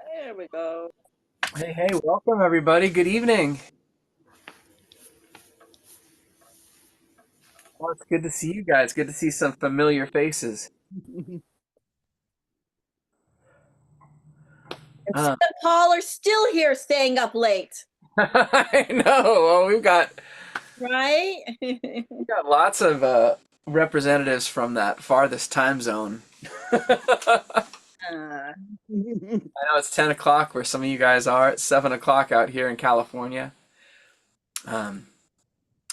There we go. Hey, welcome everybody. Good evening. Well, it's good to see you guys. Good to see some familiar faces. And Sam Uh, and Paul are still here staying up late, I know. Well, right? we've got lots of representatives from that farthest time zone. I Uh, know it's 10 o'clock where some of you guys are. It's 7 o'clock out here in California, um,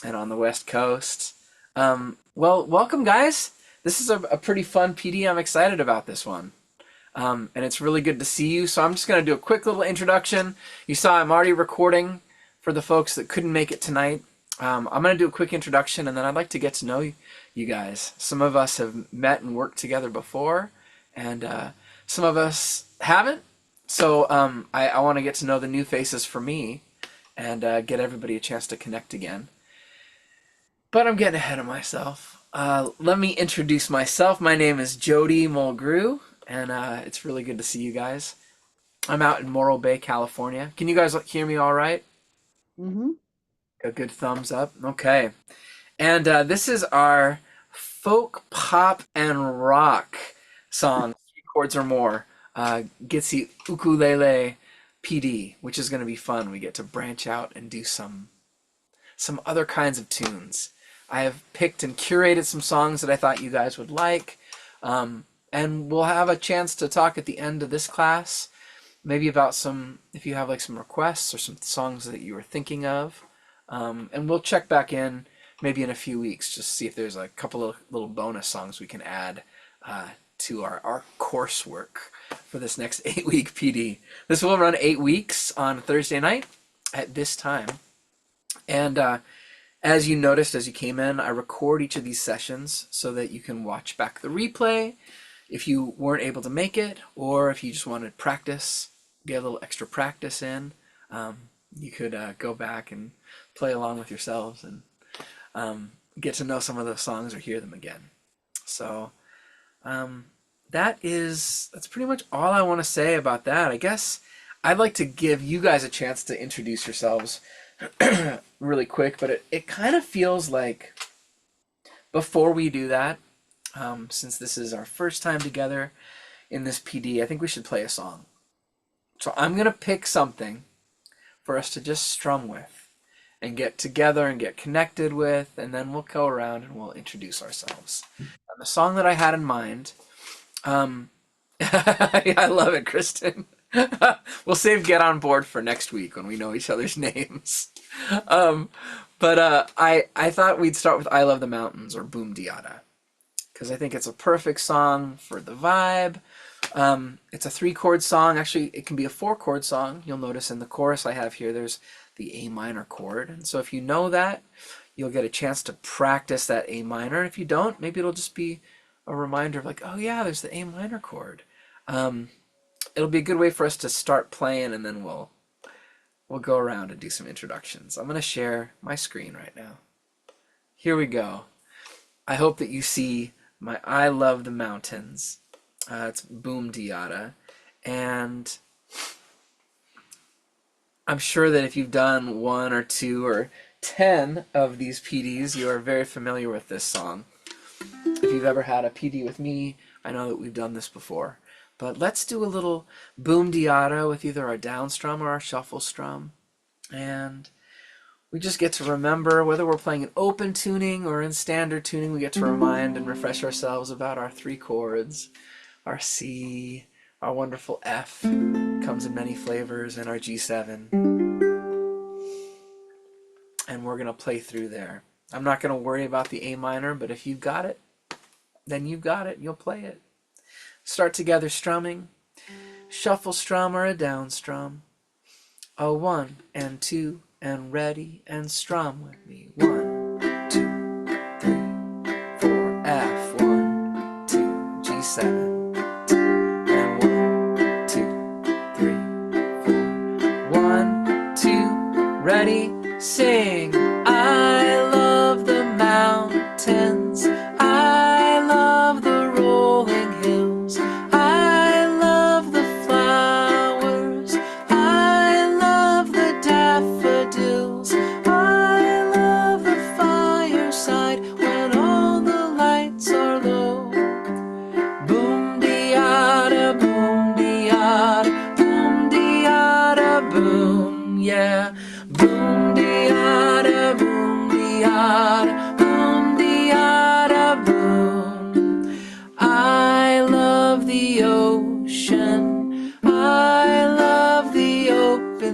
and on the West Coast. Well, welcome, guys. This is a pretty fun PD. I'm excited about this one. And it's really good to see you. So I'm just going to do a quick little introduction. You saw I'm already recording for the folks that couldn't make it tonight. I'm going to do a quick introduction, and then I'd like to get to know you guys. Some of us have met and worked together before, and some of us haven't. So I want to get to know the new faces for me and get everybody a chance to connect again. But I'm getting ahead of myself. Let me introduce myself. My name is Jody Mulgrew, and it's really good to see you guys. I'm out in Morro Bay, California. Can you guys hear me all right? mhm. A good thumbs up. Okay. And this is our folk, pop, and rock song, three chords or more. Gets the ukulele PD, which is going to be fun. We get to branch out and do some other kinds of tunes. I have picked and curated some songs that I thought you guys would like. And we'll have a chance to talk at the end of this class, maybe about if you have like some requests or some songs that you were thinking of. And we'll check back in maybe in a few weeks, just see if there's a couple of little bonus songs we can add to our coursework for this next 8-week PD. This will run 8 weeks on Thursday night at this time. And as you noticed as you came in, I record each of these sessions so that you can watch back the replay if you weren't able to make it, or if you just wanted practice, get a little extra practice in. You could go back and play along with yourselves and get to know some of those songs or hear them again. So that's pretty much all I want to say about that. I guess I'd like to give you guys a chance to introduce yourselves really quick, but it kind of feels like before we do that, since this is our first time together in this PD, I think we should play a song. So I'm going to pick something for us to just strum with and get together and get connected with, and then we'll go around and we'll introduce ourselves. And the song that I had in mind, I love it, Kristen. We'll save Get On Board for next week when we know each other's names. But I thought we'd start with I Love the Mountains or Boom Diata, because I think it's a perfect song for the vibe. It's a 3-chord song. Actually, it can be a 4-chord song. You'll notice in the chorus I have here, there's the A minor chord. And so if you know that, you'll get a chance to practice that A minor. If you don't, maybe it'll just be a reminder of like, oh yeah, there's the A minor chord. It'll be a good way for us to start playing, and then we'll go around and do some introductions. I'm going to share my screen right now. Here we go. I hope that you see my I Love the Mountains. It's Boom Diata. And I'm sure that if you've done 1 or 2 or 10 of these PDs, you are very familiar with this song. If you've ever had a PD with me, I know that we've done this before. But let's do a little Boom Diata with either our down strum or our shuffle strum. And we just get to remember, whether we're playing in open tuning or in standard tuning, we get to remind and refresh ourselves about our 3 chords. Our C, our wonderful F, comes in many flavors, and our G7. And we're going to play through there. I'm not going to worry about the A minor, but if you've got it, then you've got it. You'll play it. Start together strumming. Shuffle strum or a down strum. A 1 and 2 and ready and strum with me. 1, 2, 3, 4, F, 1, 2, G7. And 1, 2, 3, 4. 1, 2, ready, sing. I love the mountains. I love the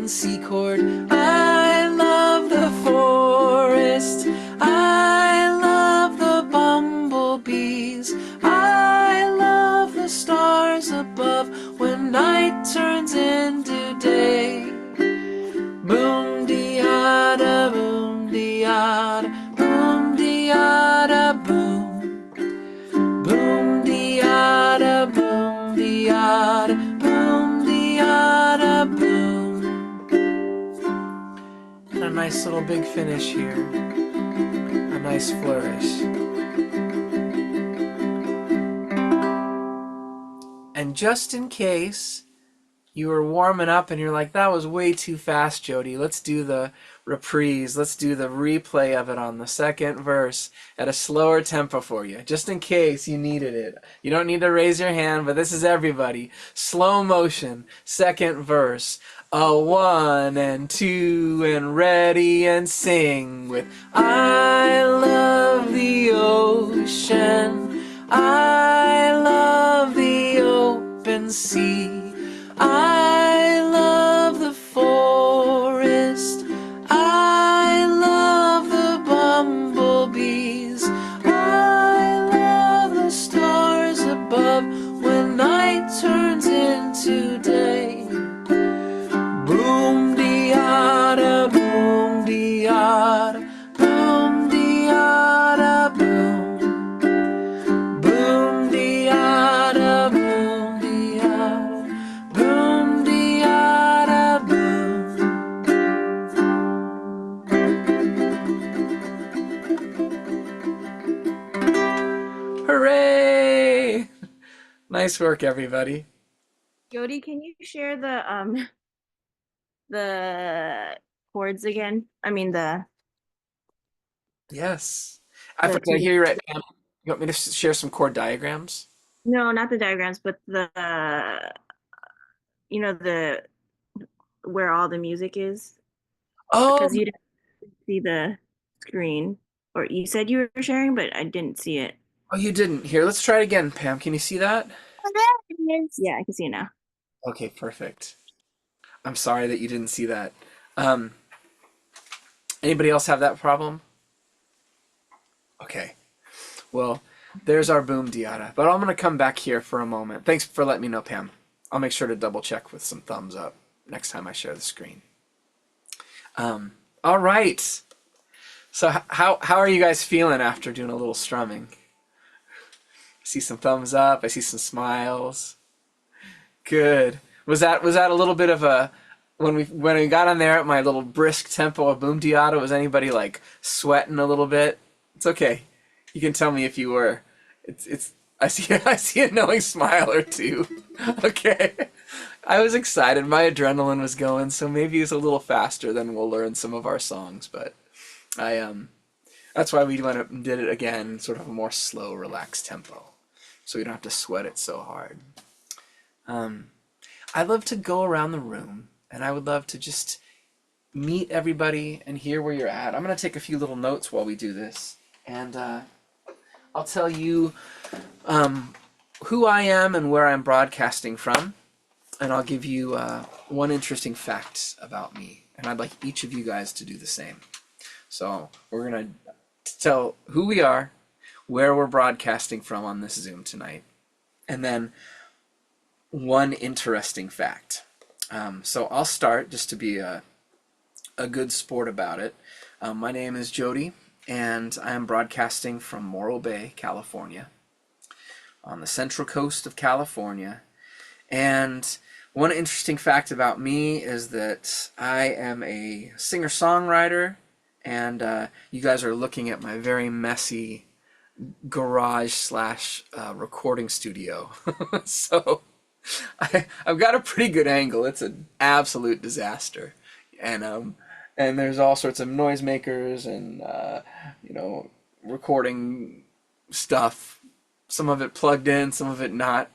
open C chord. I love the forest. I love the bumblebees. I love the stars above when night turns into day. Boom de-yada, boom de-yada, boom de-yada, boom. Boom de-yada, boom de-yada, boom de-yada, boom. And a nice little big finish here. A nice flourish. And just in case you were warming up and you're like, that was way too fast, Jody. Let's do the reprise. Let's do the replay of it on the second verse at a slower tempo for you, just in case you needed it. You don't need to raise your hand, but this is everybody. Slow motion, second verse. A 1 and 2 and ready and sing with I love the ocean. I love the open sea. I love the forest. I love the bumblebees. I love the stars above when night turns into day. Boom de-yada, boom de-yada, boom de-yada, boom. Boom de-yada, boom de-yada. Boom de-yada, boom. Hooray! Nice work, everybody. Jody, can you share the chords again? I mean Yes. the Did I hear you right, Pam? You want me to share some chord diagrams? no, not the diagrams, but the the where all the music is, Oh, because you didn't see the screen, or you said you were sharing, but I didn't see it. oh, you didn't. Here, let's try it again, Pam. Can you see that? Oh, there it is. Yeah, I can see it now. Okay, perfect. I'm sorry that you didn't see that. Um, Anybody else have that problem? Okay. Well, there's our boom diata. But I'm going to come back here for a moment. Thanks for letting me know, Pam. I'll make sure to double check with some thumbs up next time I share the screen. All right. So how are you guys feeling after doing a little strumming? I see some thumbs up. I see some smiles. Good. Was that a little bit of a when we got on there at my little brisk tempo of boom diata? Was anybody like sweating a little bit? It's okay. You can tell me if you were. It's I see a knowing smile or two. Okay. I was excited. My adrenaline was going, so maybe it's a little faster than we'll learn some of our songs, but that's why we went up and did it again, sort of a more slow, relaxed tempo, so we don't have to sweat it so hard. I'd love to go around the room, and I would love to just meet everybody and hear where you're at. I'm going to take a few little notes while we do this, and I'll tell you who I am and where I'm broadcasting from, and I'll give you one interesting fact about me, and I'd like each of you guys to do the same. So we're going to tell who we are, where we're broadcasting from on this Zoom tonight, and then one interesting fact. So I'll start just to be a good sport about it. My name is Jody, and I am broadcasting from Morro Bay, California, on the central coast of California. And one interesting fact about me is that I am a singer-songwriter, and you guys are looking at my very messy garage slash recording studio. So I've got a pretty good angle. It's an absolute disaster, and there's all sorts of noisemakers and recording stuff. Some of it plugged in, some of it not.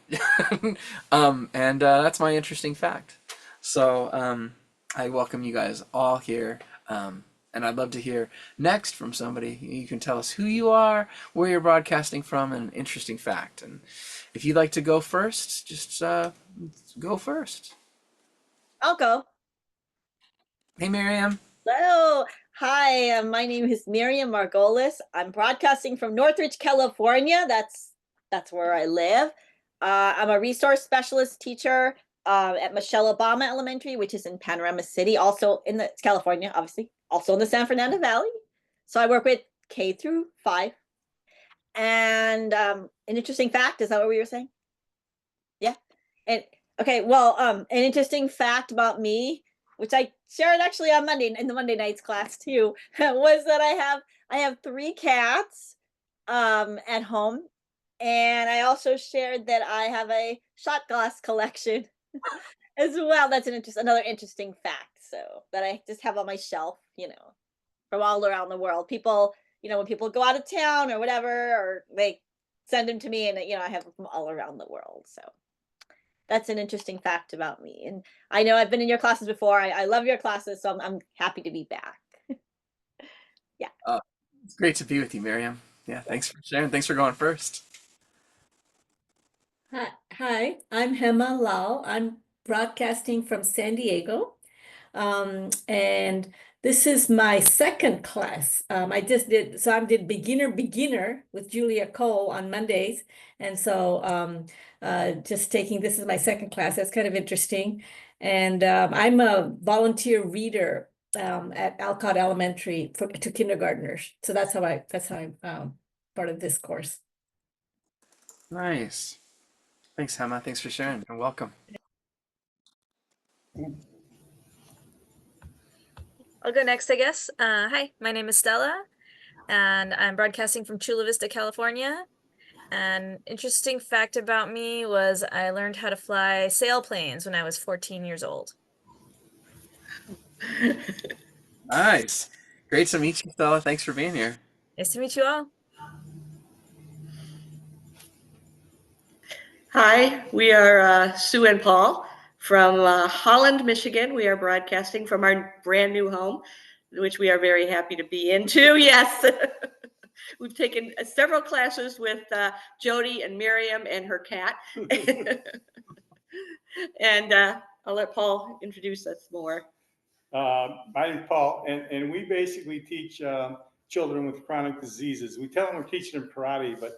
And that's my interesting fact. So I welcome you guys all here. And I'd love to hear next from somebody. You can tell us who you are, where you're broadcasting from, and an interesting fact. And if you'd like to go first, just go first. I'll go. Hey, Miriam. Hello. Hi, my name is Miriam Margolis. I'm broadcasting from Northridge, California. That's where I live. I'm a resource specialist teacher at Michelle Obama Elementary, which is in Panorama City, also in the California, obviously, also in the San Fernando Valley. So I work with K through 5. And an interesting fact, is that what we were saying? Yeah. And okay, well, an interesting fact about me, which I shared actually on Monday in the Monday nights class too, was that I have 3 cats at home. And I also shared that I have a shot glass collection as well. That's another interesting fact. So that I just have on my shelf, from all around the world. People, when people go out of town or whatever, or they send them to me, and I have them all around the world. So that's an interesting fact about me. And I know I've been in your classes before. I love your classes, so I'm happy to be back. Yeah. It's great to be with you, Miriam. Yeah, thanks for sharing. Thanks for going first. Hi, I'm Hema Lau. I'm broadcasting from San Diego. And this is my second class. I did beginner with Julia Cole on Mondays. And so just taking, this is my second class. That's kind of interesting. And I'm a volunteer reader at Alcott Elementary to kindergartners. So that's how I'm part of this course. Nice. Thanks, Hema. Thanks for sharing and welcome. I'll go next, I guess. Hi, my name is Stella, and I'm broadcasting from Chula Vista, California. An interesting fact about me was I learned how to fly sailplanes when I was 14 years old. Nice. Great to meet you, Stella. Thanks for being here. Nice to meet you all. Hi, we are Sue and Paul from Holland, Michigan. We are broadcasting from our brand new home, which we are very happy to be into. Yes. We've taken several classes with Jody and Miriam and her cat. And I'll let Paul introduce us more. My name's Paul, and we basically teach children with chronic diseases. We tell them we're teaching them karate, but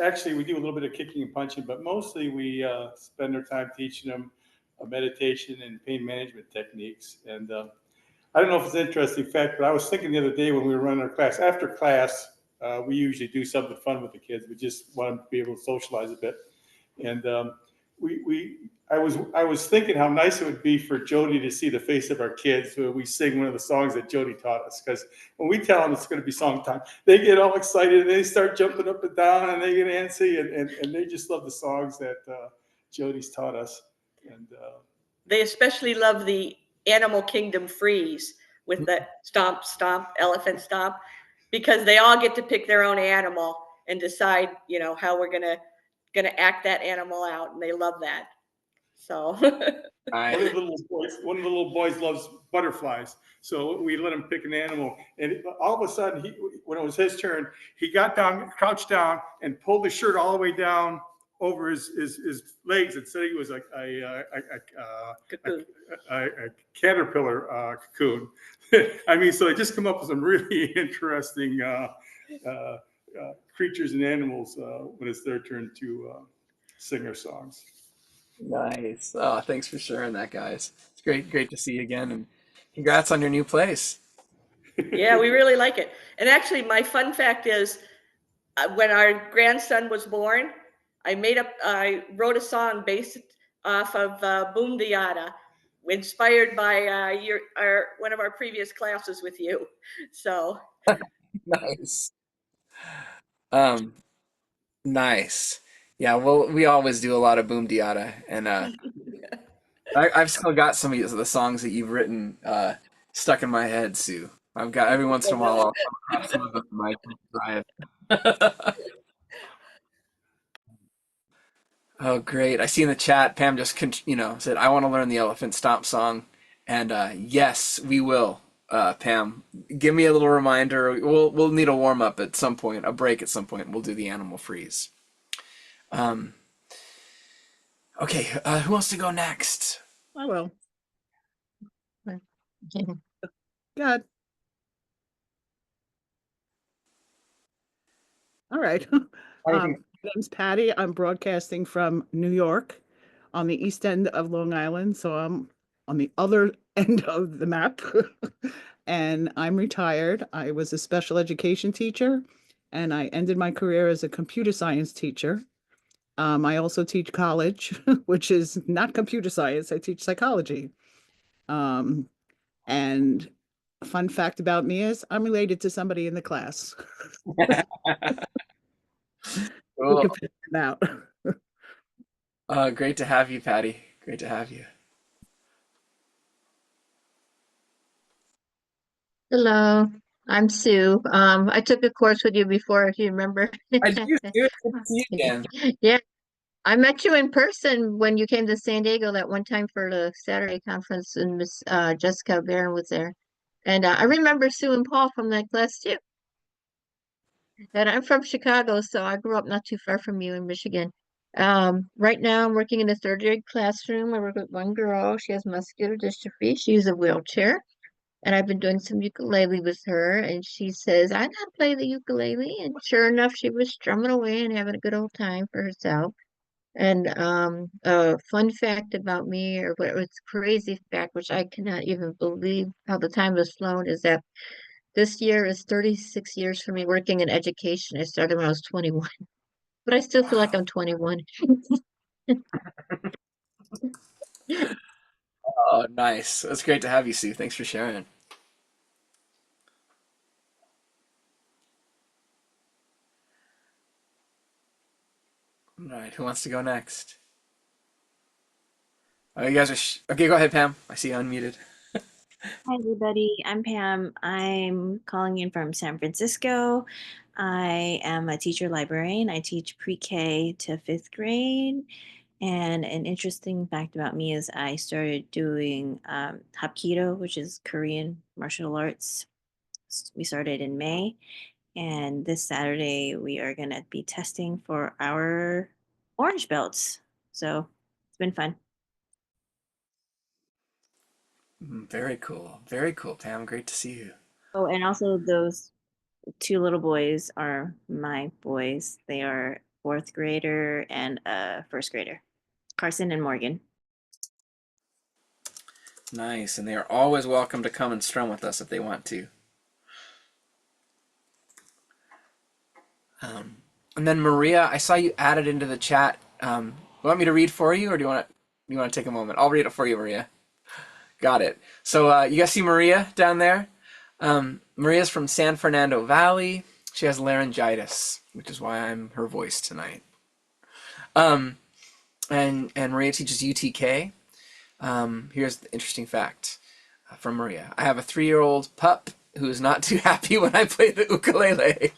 actually we do a little bit of kicking and punching, but mostly we spend our time teaching them meditation and pain management techniques. And I don't know if it's an interesting fact, but I was thinking the other day when we were running our class, after class, we usually do something fun with the kids. We just want them to be able to socialize a bit. And I was thinking how nice it would be for Jody to see the face of our kids when we sing one of the songs that Jody taught us. Because when we tell them it's going to be song time, they get all excited and they start jumping up and down and they get antsy and they just love the songs that Jody's taught us. And they especially love the Animal Kingdom freeze with that stomp, stomp, elephant stomp, because they all get to pick their own animal and decide, how we're gonna act that animal out, and they love that. So one of the little boys loves butterflies, so we let him pick an animal. And all of a sudden, when it was his turn, he got down, crouched down, and pulled his shirt all the way down over his legs and said he was a caterpillar cocoon. I mean, so they just come up with some really interesting creatures and animals when it's their turn to sing our songs. Nice. Oh, thanks for sharing that, guys. It's great to see you again, and congrats on your new place. Yeah, we really like it. And actually, my fun fact is, when our grandson was born, I wrote a song based off of Boom Diata, inspired by one of our previous classes with you. So Nice. Nice. Yeah, well, we always do a lot of boom diata, and I've still got some of the songs that you've written stuck in my head, Sue. I've got every once in a while I'll come across some of them in my drive. Oh, great! I see in the chat Pam just said I want to learn the Elephant Stomp song, and yes, we will. Pam, give me a little reminder. We'll need a warm up at some point, a break at some point. And we'll do the animal freeze. Okay, who wants to go next? I will. Good. All right. My name's Patty. I'm broadcasting from New York on the east end of Long Island. So I'm on the other end of the map. And I'm retired. I was a special education teacher and I ended my career as a computer science teacher. I also teach college, which is not computer science. I teach psychology. Um, and a fun fact about me is I'm related to somebody in the class. Who Cool. can figure it out. Great to have you, Patty. Great to have you. Hello, I'm Sue. I took a course with you before, if you remember. I do. Good to see you again. Yeah, I met you in person when you came to San Diego that one time for the Saturday conference, and Miss Jessica Barron was there. And I remember Sue and Paul from that class too. And I'm from Chicago, so I grew up not too far from you in Michigan. Right now I'm working in a third grade classroom. I work with one girl. She has muscular dystrophy. She uses a wheelchair. And I've been doing some ukulele with her, and she says, I know how to play the ukulele. And sure enough, she was strumming away and having a good old time for herself. And a fun fact about me, or what was crazy fact, which I cannot even believe how the time has flown, is that this year is 36 years for me working in education. I started when I was 21, but I still feel like I'm 21. Oh, nice. It's great to have you, Sue. Thanks for sharing. All right, who wants to go next? Oh, you guys are okay. Go ahead, Pam. I see you unmuted. Hi, everybody. I'm Pam. I'm calling in from San Francisco. I am a teacher librarian. I teach pre-K to fifth grade. And an interesting fact about me is I started doing Hapkido, which is Korean martial arts. We started in May. And this Saturday, we are going to be testing for our orange belts. So it's been fun. Very cool. Very cool, Pam. Great to see you. Oh, and also those two little boys are my boys. They are fourth grader and first grader, Carson and Morgan. Nice. And they are always welcome to come and strum with us if they want to. And then Maria, I saw you added into the chat. You want me to read for you, or do you want to take a moment? I'll read it for you, Maria. Got it. So you guys see Maria down there? Maria's from San Fernando Valley. She has laryngitis, which is why I'm her voice tonight. And Maria teaches UTK. Here's the interesting fact from Maria. I have a 3-year-old pup who is not too happy when I play the ukulele.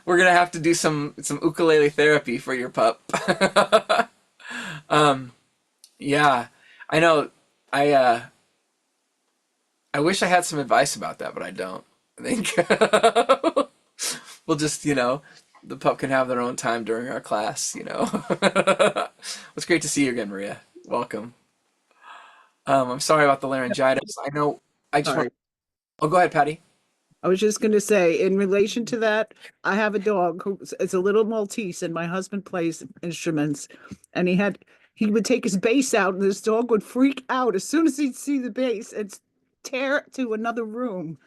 We're gonna have to do some ukulele therapy for your pup. Yeah, I know. I wish I had some advice about that, but I don't. I think we'll just, the pup can have their own time during our class. It's great to see you again, Maria. Welcome. I'm sorry about the laryngitis. I know. I just Sorry. want. Oh, go ahead, Patty. I was just going to say, in relation to that, I have a dog who it's a little Maltese, and my husband plays instruments, and he would take his bass out, and this dog would freak out as soon as he'd see the bass and tear it to another room.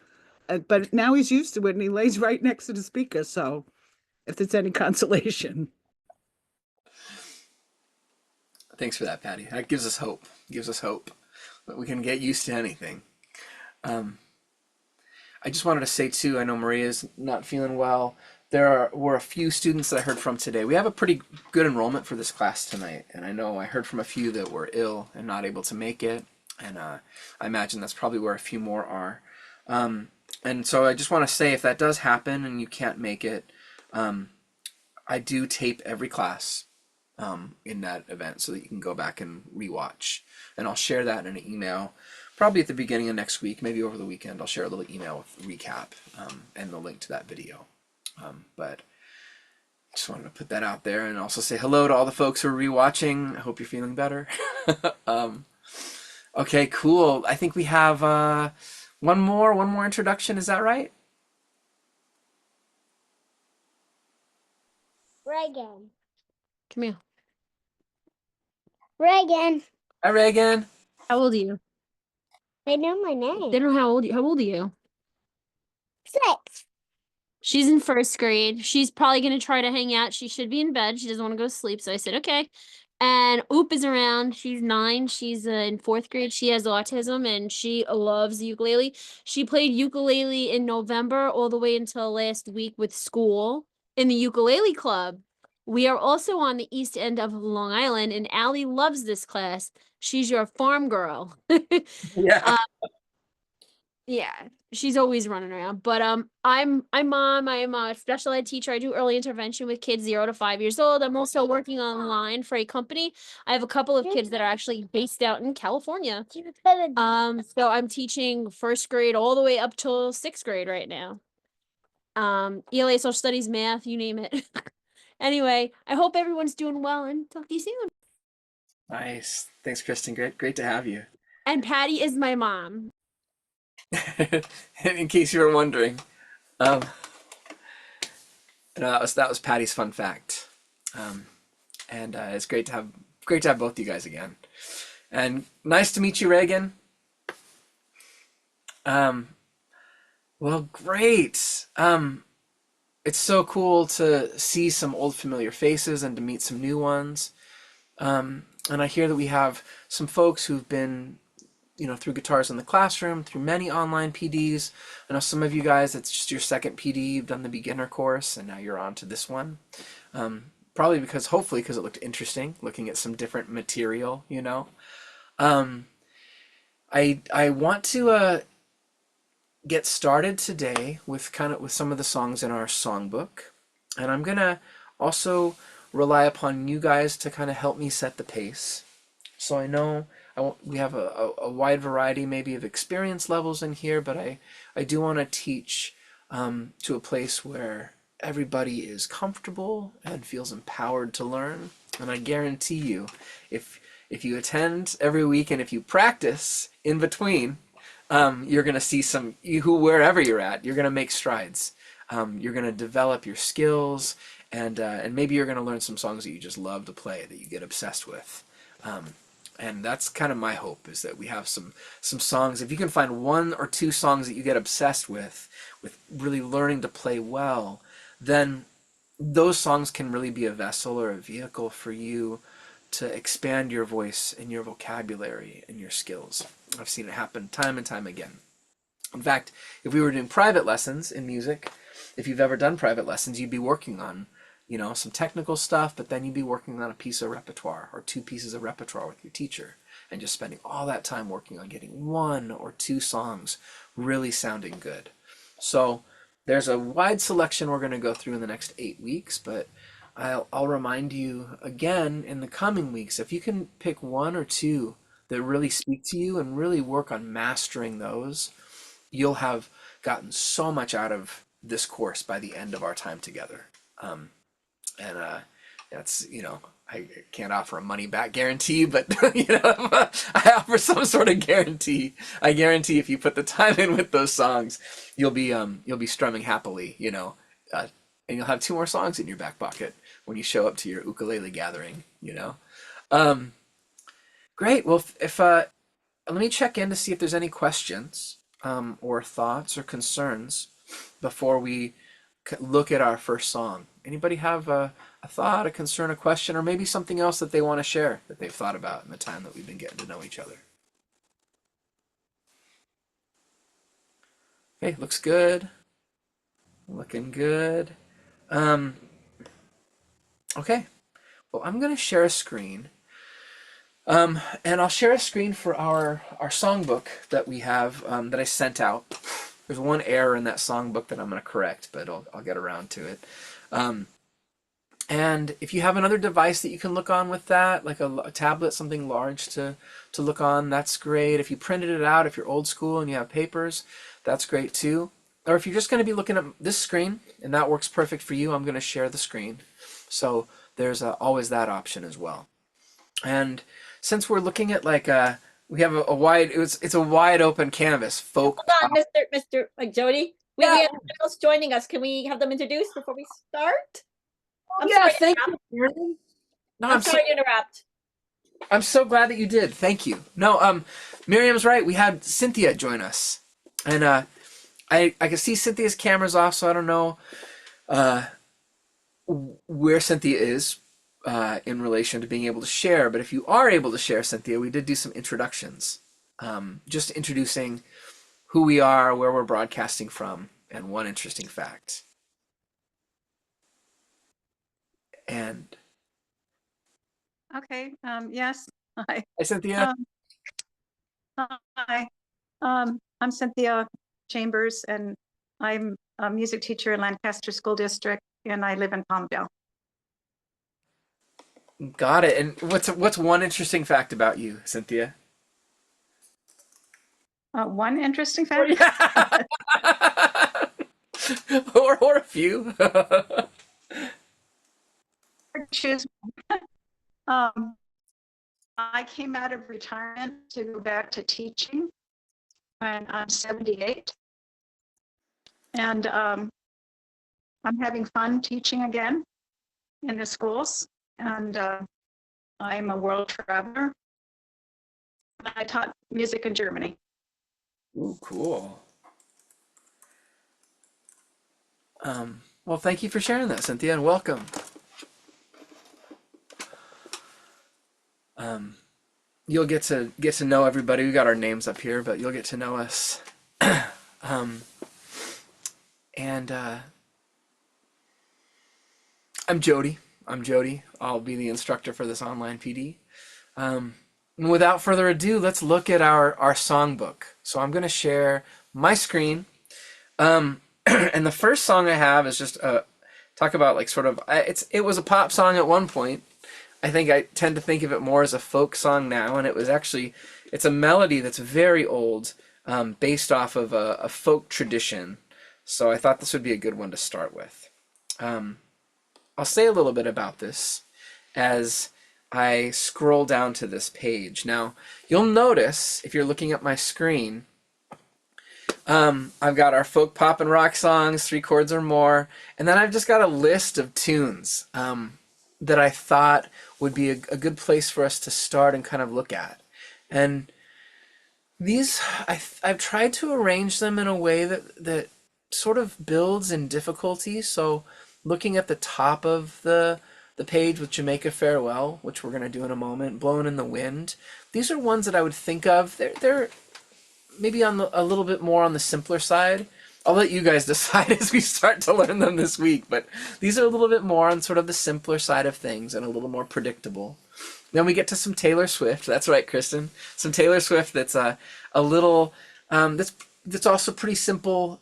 But now he's used to it, and he lays right next to the speaker. So, if it's any consolation. Thanks for that, Patty. That gives us hope. Gives us hope that we can get used to anything. I just wanted to say too, I know Maria's not feeling well. Were a few students that I heard from today. We have a pretty good enrollment for this class tonight, and I know I heard from a few that were ill and not able to make it, and I imagine that's probably where a few more are. And so I just want to say, if that does happen and you can't make it, I do tape every class in that event so that you can go back and rewatch, and I'll share that in an email. Probably at the beginning of next week, maybe over the weekend, I'll share a little email with a recap and the link to that video. But just wanted to put that out there and also say hello to all the folks who are rewatching. I hope you're feeling better. Okay, cool. I think we have one more introduction. Is that right? Reagan. Come here. Reagan. Hi, Reagan. How old are you? They know my name. They don't know how old are you? 6. She's in first grade. She's probably gonna try to hang out. She should be in bed. She doesn't want to go to sleep. So I said, okay. And Oop is around. She's 9. She's in fourth grade. She has autism and she loves the ukulele. She played ukulele in November all the way until last week with school in the ukulele club. We are also on the east end of Long Island, and Allie loves this class. She's your farm girl. Yeah. Yeah, she's always running around. But I'm mom. I am a special ed teacher. I do early intervention with kids 0 to 5 years old. I'm also working online for a company. I have a couple of kids that are actually based out in California. So I'm teaching first grade all the way up till 6th grade right now. ELA, social studies, math, you name it. Anyway, I hope everyone's doing well and talk to you soon. Nice. Thanks, Kristen. Great to have you. And Patty is my mom. In case you were wondering, no, that was Patty's fun fact, and it's great to have both you guys again, and nice to meet you, Reagan. Well, great. It's so cool to see some old familiar faces and to meet some new ones. And I hear that we have some folks who've been, through Guitars in the Classroom, through many online PDs. I know some of you guys, it's just your second PD, you've done the beginner course, and now you're on to this one. Hopefully because it looked interesting, looking at some different material, I want to get started today with some of the songs in our songbook, and I'm gonna also rely upon you guys to kind of help me set the pace. So I know we have a wide variety maybe of experience levels in here, but I do want to teach to a place where everybody is comfortable and feels empowered to learn. And I guarantee you, if you attend every week and if you practice in between, you're going to see wherever you're at, you're going to make strides. You're going to develop your skills, and maybe you're going to learn some songs that you just love to play, that you get obsessed with. And that's kind of my hope, is that we have some songs. If you can find 1 or 2 songs that you get obsessed with really learning to play well, then those songs can really be a vessel or a vehicle for you to expand your voice and your vocabulary and your skills. I've seen it happen time and time again. In fact, if we were doing private lessons in music, if you've ever done private lessons, you'd be working on some technical stuff, but then you'd be working on a piece of repertoire or 2 pieces of repertoire with your teacher, and just spending all that time working on getting 1 or 2 songs really sounding good. So there's a wide selection we're going to go through in the next 8 weeks, but I'll remind you again in the coming weeks, if you can pick 1 or 2 that really speak to you and really work on mastering those, you'll have gotten so much out of this course by the end of our time together. And that's, I can't offer a money back guarantee, but I offer some sort of guarantee. I guarantee if you put the time in with those songs, you'll be strumming happily, and you'll have 2 more songs in your back pocket when you show up to your ukulele gathering, Great. Well, if let me check in to see if there's any questions or thoughts or concerns before we look at our first song. Anybody have a thought, a concern, a question, or maybe something else that they want to share that they've thought about in the time that we've been getting to know each other? Okay, looks good. Looking good. Okay, well, I'm going to share a screen. And I'll share a screen for our songbook that we have that I sent out. There's one error in that songbook that I'm going to correct, but I'll get around to it. And if you have another device that you can look on with that, like a tablet, something large to look on, that's great. If you printed it out, if you're old school and you have papers, that's great too. Or if you're just going to be looking at this screen and that works perfect for you, I'm going to share the screen. So there's always that option as well. And since we're looking at like a we have a wide, it's a wide open canvas, folk. Hold on, Mr. Jody. We Yeah. have someone else joining us. Can we have them introduced before we start? I'm Yeah, sorry to thank interrupt. you, Aaron. No, I'm sorry to interrupt. I'm so glad that you did. Thank you. No, Miriam's right. We had Cynthia join us, and I can see Cynthia's camera's off, so I don't know where Cynthia is in relation to being able to share. But if you are able to share, Cynthia, we did do some introductions, just introducing who we are, where we're broadcasting from, and one interesting fact. And Okay. Yes. Hi. hi, Cynthia. Hi. I'm Cynthia Chambers, and I'm a music teacher in Lancaster School District, and I live in Palmdale. Got it. And what's one interesting fact about you, Cynthia? One interesting fact. or a few. Choose. I came out of retirement to go back to teaching, and I'm 78, and I'm having fun teaching again in the schools, and I'm a world traveler. I taught music in Germany. Ooh, cool. Well, thank you for sharing that, Cynthia, and welcome. You'll get to know everybody. We got our names up here, but you'll get to know us. And I'm Jody. I'll be the instructor for this online PD. And without further ado, let's look at our songbook. So I'm going to share my screen. And the first song I have is just talk about like sort of it was a pop song at one point. I think I tend to think of it more as a folk song now, and it's a melody that's very old, based off of a folk tradition. So I thought this would be a good one to start with. I'll say a little bit about this as I scroll down to this page. Now, you'll notice, if you're looking at my screen, I've got our folk, pop, and rock songs, 3 chords or more, and then I've just got a list of tunes that I thought would be a good place for us to start and kind of look at. And these, I've tried to arrange them in a way that sort of builds in difficulty. So looking at the top of the page with Jamaica Farewell, which we're going to do in a moment, Blowing in the Wind, these are ones that I would think of. They're maybe a little bit more on the simpler side. I'll let you guys decide as we start to learn them this week, but these are a little bit more on sort of the simpler side of things and a little more predictable. Then we get to some Taylor Swift. That's right, Kristen. Some Taylor Swift that's a little that's also pretty simple,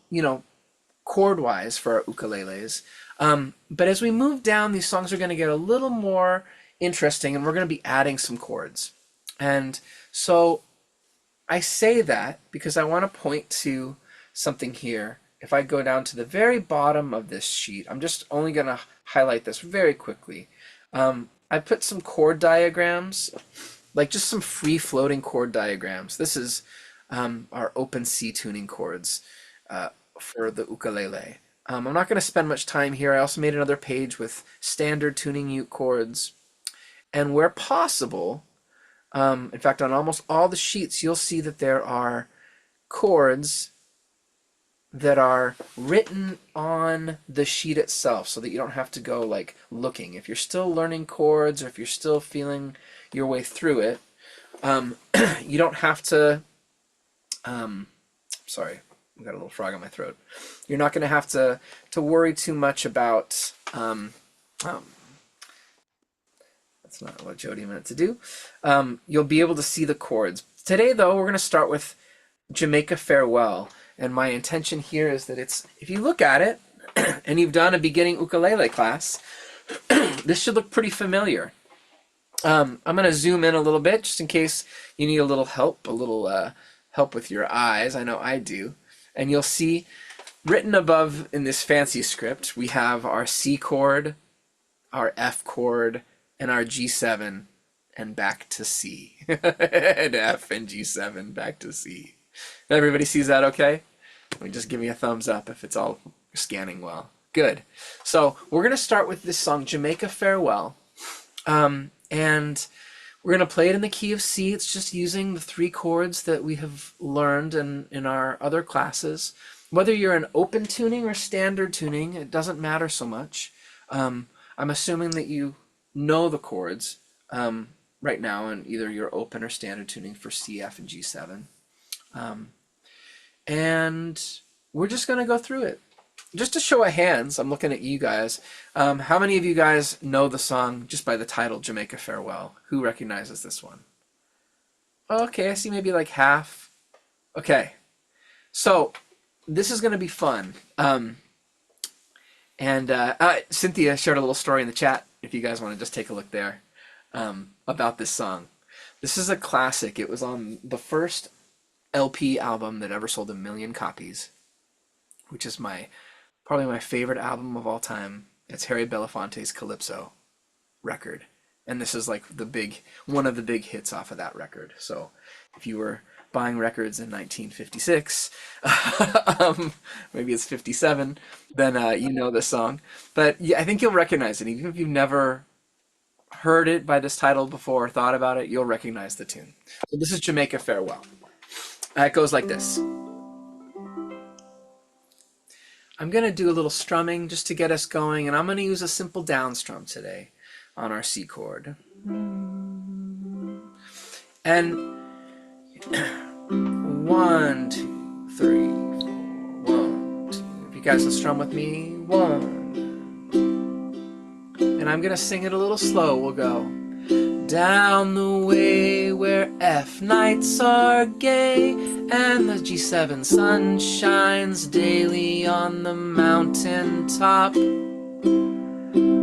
chord-wise for our ukuleles. But as we move down, these songs are going to get a little more interesting, and we're going to be adding some chords. And so I say that because I want to point to something here. If I go down to the very bottom of this sheet, I'm just only going to highlight this very quickly. I put some chord diagrams, like just some free-floating chord diagrams. This is our open C tuning chords for the ukulele. I'm not going to spend much time here. I also made another page with standard tuning uke chords. And where possible, in fact, on almost all the sheets, you'll see that there are chords that are written on the sheet itself so that you don't have to go like looking. If you're still learning chords or if you're still feeling your way through it, you don't have to, sorry, I've got a little frog in my throat. You're not going to have to worry too much about, that's not what Jody meant to do. You'll be able to see the chords. Today, though, we're going to start with Jamaica Farewell. And my intention here is that if you look at it, and you've done a beginning ukulele class, this should look pretty familiar. I'm going to zoom in a little bit just in case you need a little help with your eyes. I know I do. And you'll see written above in this fancy script, we have our C chord, our F chord, and our G7. and back to C. And F and G7 back to C. Everybody sees that okay? Just give me a thumbs up if it's all scanning well. Good. So we're going to start with this song, Jamaica Farewell. And we're going to play it in the key of C. It's just using the 3 chords that we have learned in our other classes. Whether you're in open tuning or standard tuning, it doesn't matter so much. I'm assuming that you know the chords right now in either your open or standard tuning for C, F, and G7. And we're just going to go through it. Just to show of hands, I'm looking at you guys. How many of you guys know the song just by the title, Jamaica Farewell? Who recognizes this one? Okay, I see maybe like half. Okay, so this is going to be fun. Cynthia shared a little story in the chat, if you guys want to just take a look there, about this song. This is a classic. It was on the first LP album that ever sold 1 million copies, which is probably my favorite album of all time. It's Harry Belafonte's Calypso record. And this is like one of the big hits off of that record. So if you were buying records in 1956, maybe it's 57, then you know this song. But yeah, I think you'll recognize it. Even if you've never heard it by this title before or thought about it, you'll recognize the tune. So this is Jamaica Farewell. It goes like this. I'm going to do a little strumming just to get us going, and I'm going to use a simple down strum today on our C chord. And 1, 2, 3, 4, 1, 2. If you guys will strum with me, 1. And I'm going to sing it a little slow. We'll go. Down the way where F nights are gay and the G7 sun shines daily on the mountain top.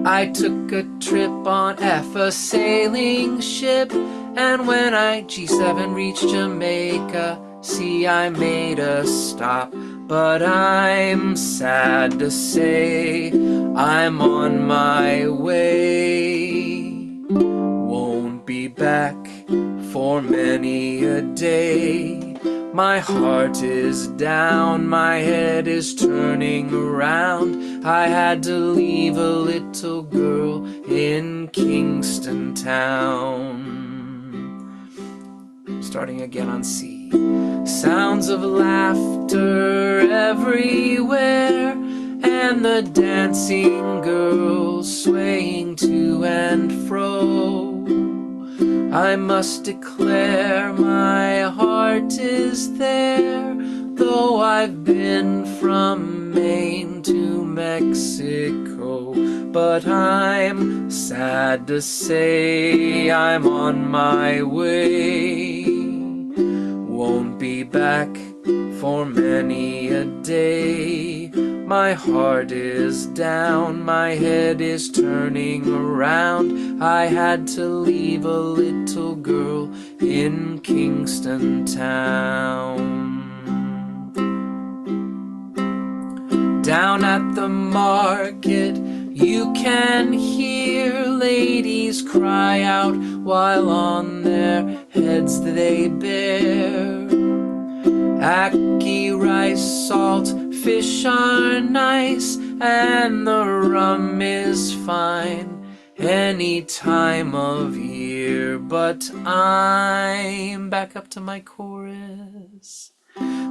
I took a trip on F, a sailing ship, and when I G7 reached Jamaica, see, I made a stop. But I'm sad to say I'm on my way. Won't be back for many a day. My heart is down, my head is turning around. I had to leave a little girl in Kingston Town. Starting again on C. Sounds of laughter everywhere, and the dancing girls swaying to and fro. I must declare my heart is there, though I've been from Maine to Mexico. But I'm sad to say I'm on my way. Won't be back for many a day. My heart is down, my head is turning around. I had to leave a little girl in Kingston Town. Down at the market you can hear ladies cry out while on their heads they bear ackee, rice, salt, fish are nice, and the rum is fine any time of year. But I'm back up to my chorus.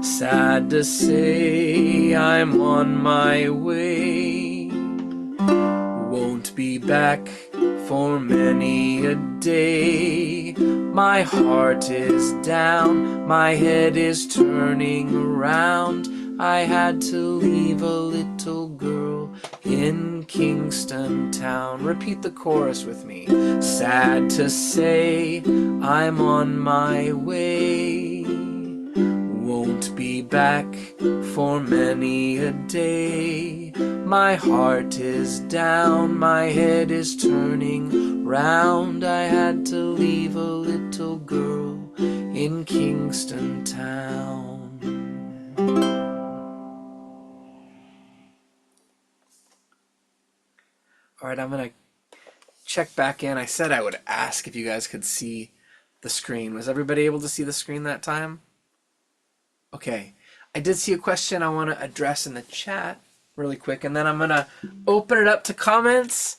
Sad to say I'm on my way. Won't be back for many a day. My heart is down, my head is turning around. I had to leave a little girl in Kingston Town. Repeat the chorus with me. Sad to say I'm on my way. Won't be back for many a day. My heart is down, my head is turning round. I had to leave a little girl in Kingston Town. All right, I'm gonna check back in. I said I would ask if you guys could see the screen. Was everybody able to see the screen that time? Okay. I did see a question I want to address in the chat really quick, and then I'm going to open it up to comments,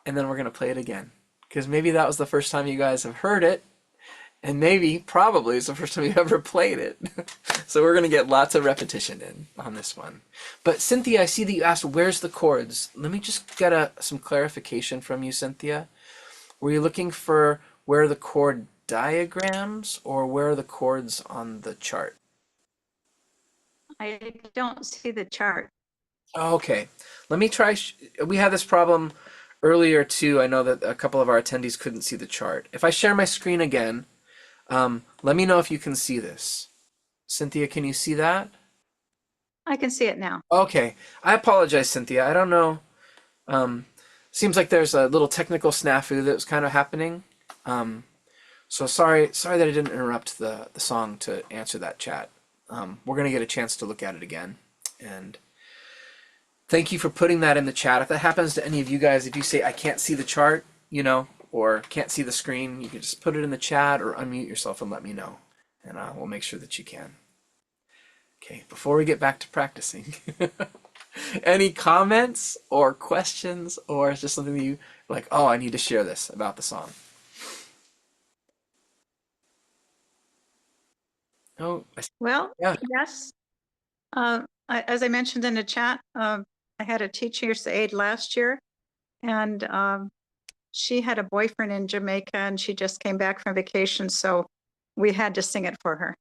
and then we're going to play it again. Because maybe that was the first time you guys have heard it, and maybe, probably, it's the first time you've ever played it. So we're going to get lots of repetition in on this one. But Cynthia, I see that you asked, where's the chords? Let me just get some clarification from you, Cynthia. Were you looking for where are the chord diagrams, or where are the chords on the chart? I don't see the chart. Okay, let me try. We had this problem earlier too. I know that a couple of our attendees couldn't see the chart. If I share my screen again, let me know if you can see this. Cynthia, can you see that? I can see it now. Okay, I apologize, Cynthia. I don't know. Seems like there's a little technical snafu that was kind of happening. So sorry that I didn't interrupt the song to answer that chat. We're gonna get a chance to look at it again, and thank you for putting that in the chat. If that happens to any of you guys, if you say I can't see the chart, or can't see the screen, you can just put it in the chat or unmute yourself and let me know, and we'll make sure that you can. Okay, before we get back to practicing, any comments or questions, or just something that you like, oh, I need to share this about the song? Oh, Well, yeah. yes. As I mentioned in the chat, I had a teacher's aide last year, and she had a boyfriend in Jamaica, and she just came back from vacation, so we had to sing it for her.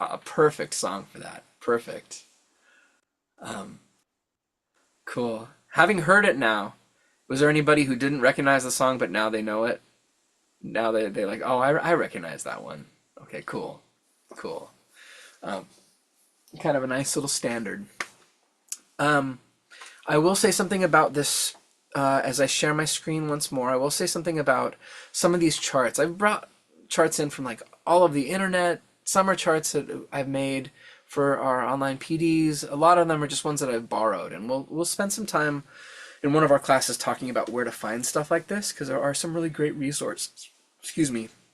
A perfect song for that. Perfect. Cool. Having heard it now, was there anybody who didn't recognize the song but now they know it? Now they like, oh, I recognize that one. Okay, cool. Cool. Kind of a nice little standard. I will say something about this as I share my screen once more. I will say something about some of these charts. I've brought charts in from like all of the internet. Some are charts that I've made for our online PDs. A lot of them are just ones that I've borrowed, and we'll spend some time in one of our classes talking about where to find stuff like this, because there are some really great resources,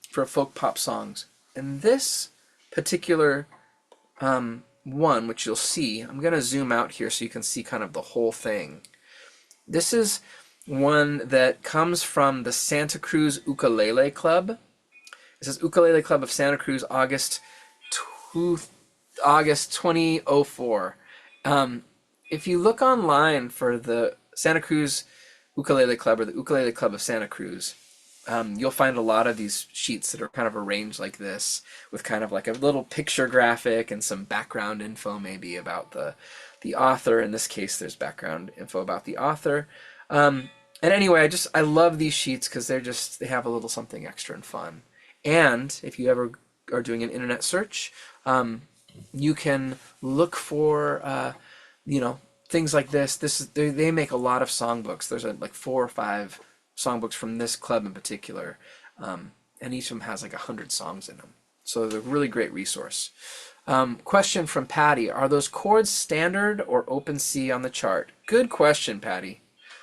for folk pop songs. And this particular one, which you'll see, I'm going to zoom out here so you can see kind of the whole thing. This is one that comes from the Santa Cruz Ukulele Club. It says Ukulele Club of Santa Cruz, August 2004. If you look online for the Santa Cruz Ukulele Club or the Ukulele Club of Santa Cruz, you'll find a lot of these sheets that are kind of arranged like this, with kind of like a little picture graphic and some background info maybe about the author. In this case, there's background info about the author. And anyway, I love these sheets because they have a little something extra and fun. And if you ever are doing an internet search, you can look for things like this. They make a lot of songbooks. There's like 4 or 5 songbooks from this club in particular, and each of them has like 100 songs in them. So they're a really great resource. Question from Patty: are those chords standard or open C on the chart? Good question, Patty.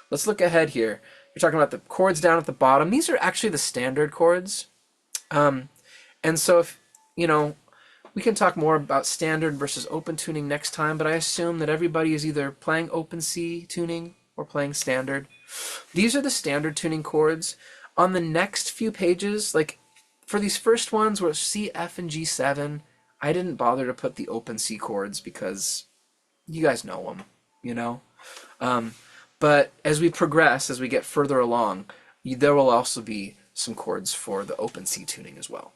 Let's look ahead here. You're talking about the chords down at the bottom. These are actually the standard chords. And so if, we can talk more about standard versus open tuning next time, but I assume that everybody is either playing open C tuning or playing standard. These are the standard tuning chords. On the next few pages, like for these first ones where it's C, F, and G7, I didn't bother to put the open C chords because you guys know them, But as we progress, as we get further along, there will also be some chords for the open C tuning as well.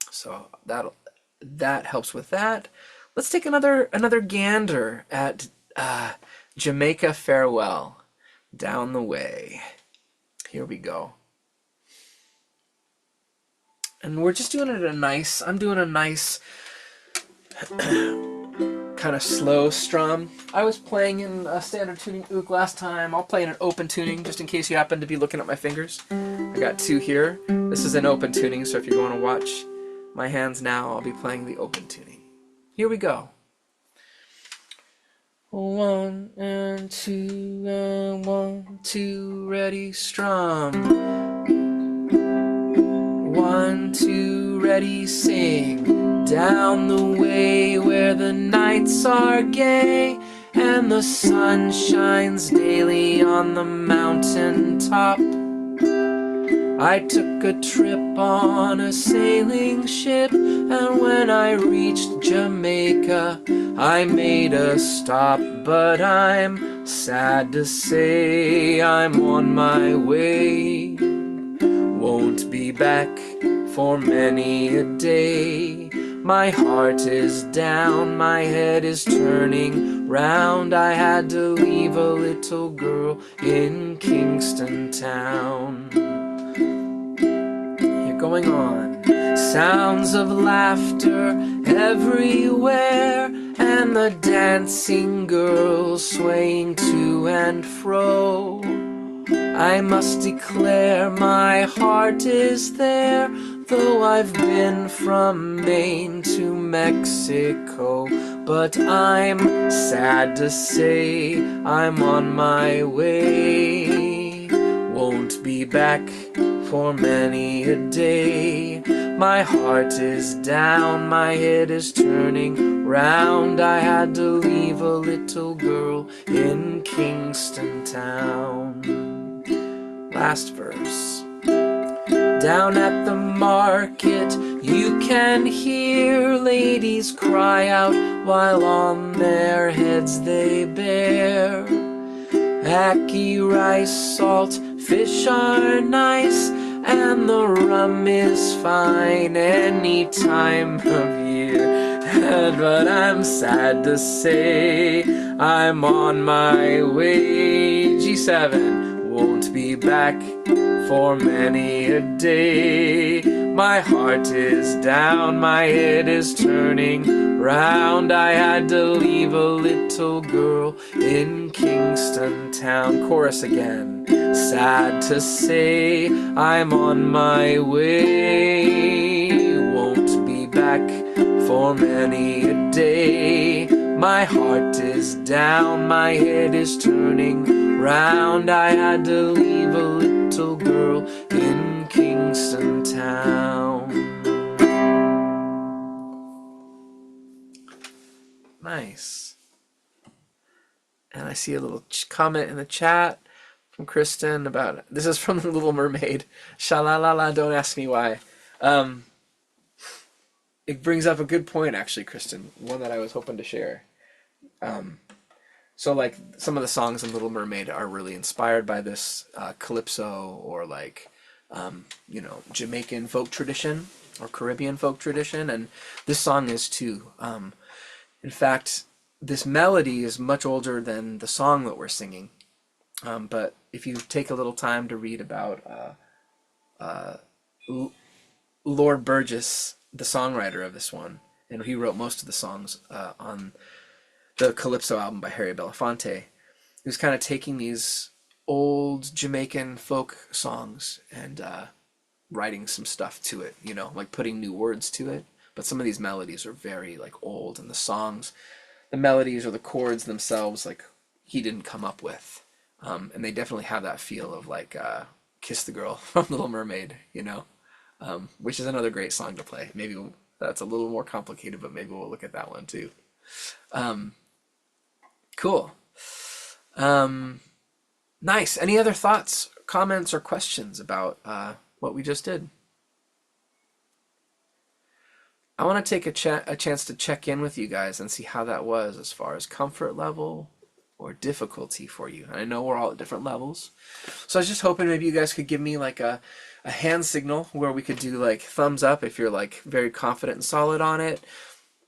So that helps with that. Let's take another gander at Jamaica Farewell, Down the Way. Here we go. And we're just doing it I'm doing a nice kind of slow strum. I was playing in a standard tuning ook last time. I'll play in an open tuning just in case you happen to be looking at my fingers. I got 2 here. This is an open tuning, so if you're going to watch my hands now, I'll be playing the open tuning. Here we go. 1 and 2 and 1, 2, ready, strum. 1, 2, ready, sing. Down the way where the nights are gay and the sun shines daily on the mountain top. I took a trip on a sailing ship, and when I reached Jamaica, I made a stop. But I'm sad to say I'm on my way. Won't be back for many a day. My heart is down, my head is turning round. I had to leave a little girl in Kingston town. Going on. Sounds of laughter everywhere, and the dancing girls swaying to and fro. I must declare my heart is there, though I've been from Maine to Mexico. But I'm sad to say I'm on my way. Won't be back for many a day. My heart is down, my head is turning round. I had to leave a little girl in Kingston town. Last verse. Down at the market you can hear ladies cry out while on their heads they bear ackee, rice, salt, fish are nice, and the rum is fine any time of year. But I'm sad to say I'm on my way. G7 won't be back for many a day. My heart is down, my head is turning round. I had to leave a little girl in Kingston town. Chorus again. Sad to say I'm on my way. Won't be back for many a day. My heart is down, my head is turning round. I had to leave a little girl in Kingston town. Nice. And I see a little comment in the chat from Kristen about, this is from The Little Mermaid. Sha-la-la-la, don't ask me why. It brings up a good point, actually, Kristen, one that I was hoping to share. So, like, some of the songs in Little Mermaid are really inspired by this calypso or, like, Jamaican folk tradition or Caribbean folk tradition, and this song is too. In fact, this melody is much older than the song that we're singing. But if you take a little time to read about Lord Burgess, the songwriter of this one, and he wrote most of the songs on the Calypso album by Harry Belafonte, he was kind of taking these old Jamaican folk songs and writing some stuff to it, like putting new words to it. But some of these melodies are very like old, and the songs, the melodies or the chords themselves, like he didn't come up with. And they definitely have that feel of like Kiss the Girl from Little Mermaid, which is another great song to play. Maybe that's a little more complicated, but maybe we'll look at that one too. Cool. Nice. Any other thoughts, comments, or questions about what we just did? I want to take a chance to check in with you guys and see how that was as far as comfort level or difficulty for you. And I know we're all at different levels. So I was just hoping maybe you guys could give me like a hand signal where we could do like thumbs up if you're like very confident and solid on it.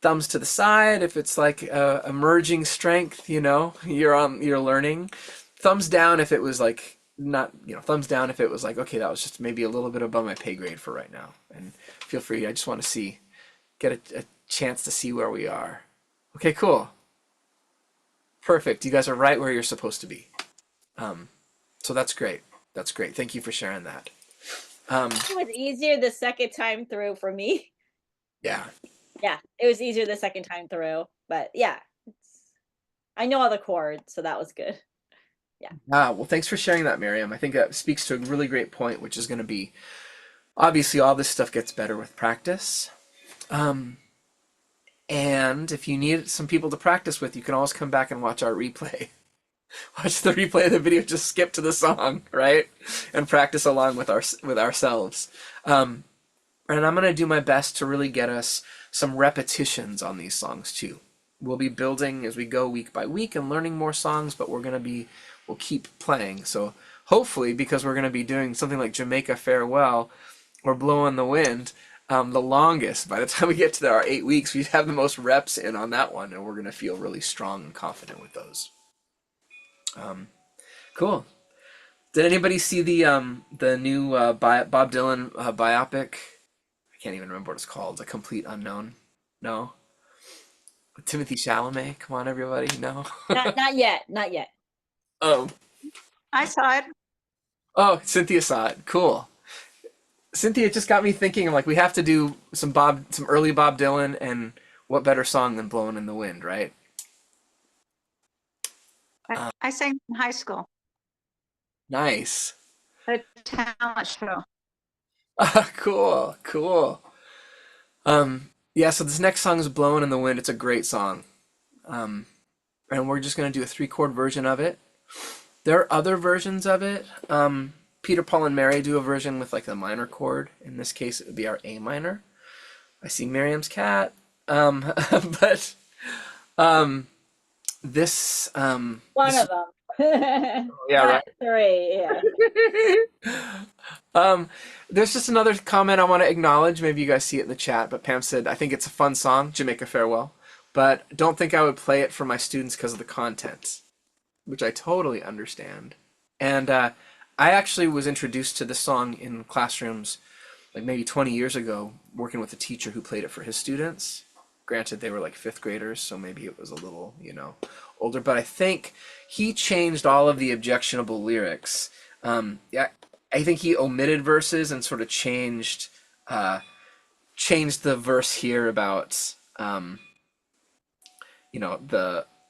Thumbs to the side if it's like emerging strength, you're learning. Thumbs down if it was like not, thumbs down if it was like, okay, that was just maybe a little bit above my pay grade for right now. And feel free, I just want to get a chance to see where we are. Okay, cool. Perfect. You guys are right where you're supposed to be. So that's great. That's great. Thank you for sharing that. It was easier the second time through for me. Yeah. Yeah, it was easier the second time through, but yeah. I know all the chords, so that was good. Well, thanks for sharing that, Miriam. I think that speaks to a really great point, which is going to be, obviously, all this stuff gets better with practice. And if you need some people to practice with, you can always come back and watch our replay. Watch the replay of the video, just skip to the song, right? And practice along with ourselves. And I'm going to do my best to really get us some repetitions on these songs too. We'll be building as we go week by week and learning more songs, but we'll keep playing. So hopefully, because we're going to be doing something like Jamaica Farewell or Blow in the Wind, the longest, by the time we get to our 8 weeks, we have the most reps in on that one, and we're going to feel really strong and confident with those. Cool. Did anybody see the new Bob Dylan biopic? I can't even remember what it's called. A Complete Unknown. No. Timothy Chalamet. Come on, everybody. No. Not yet. Not yet. Oh. I saw it. Oh, Cynthia saw it. Cool. Cynthia just got me thinking. I'm like, we have to do some early Bob Dylan, and what better song than "Blowing in the Wind," right? I sang in high school, Nice. a talent show. Cool. Cool. Yeah. So this next song is "Blowing in the Wind." It's a great song. And we're just gonna do a 3-chord version of it. There are other versions of it. Peter, Paul, and Mary do a version with like a minor chord. In this case, it would be our A minor. I see Miriam's cat. But this One this, of them. yeah, right. 3, yeah. There's just another comment I want to acknowledge. Maybe you guys see it in the chat, but Pam said, I think it's a fun song, Jamaica Farewell, but don't think I would play it for my students because of the content, which I totally understand. And I actually was introduced to this song in classrooms like maybe 20 years ago, working with a teacher who played it for his students. Granted, they were like 5th graders, so maybe it was a little, older, but I think he changed all of the objectionable lyrics. Yeah, I think he omitted verses and sort of changed the verse here about the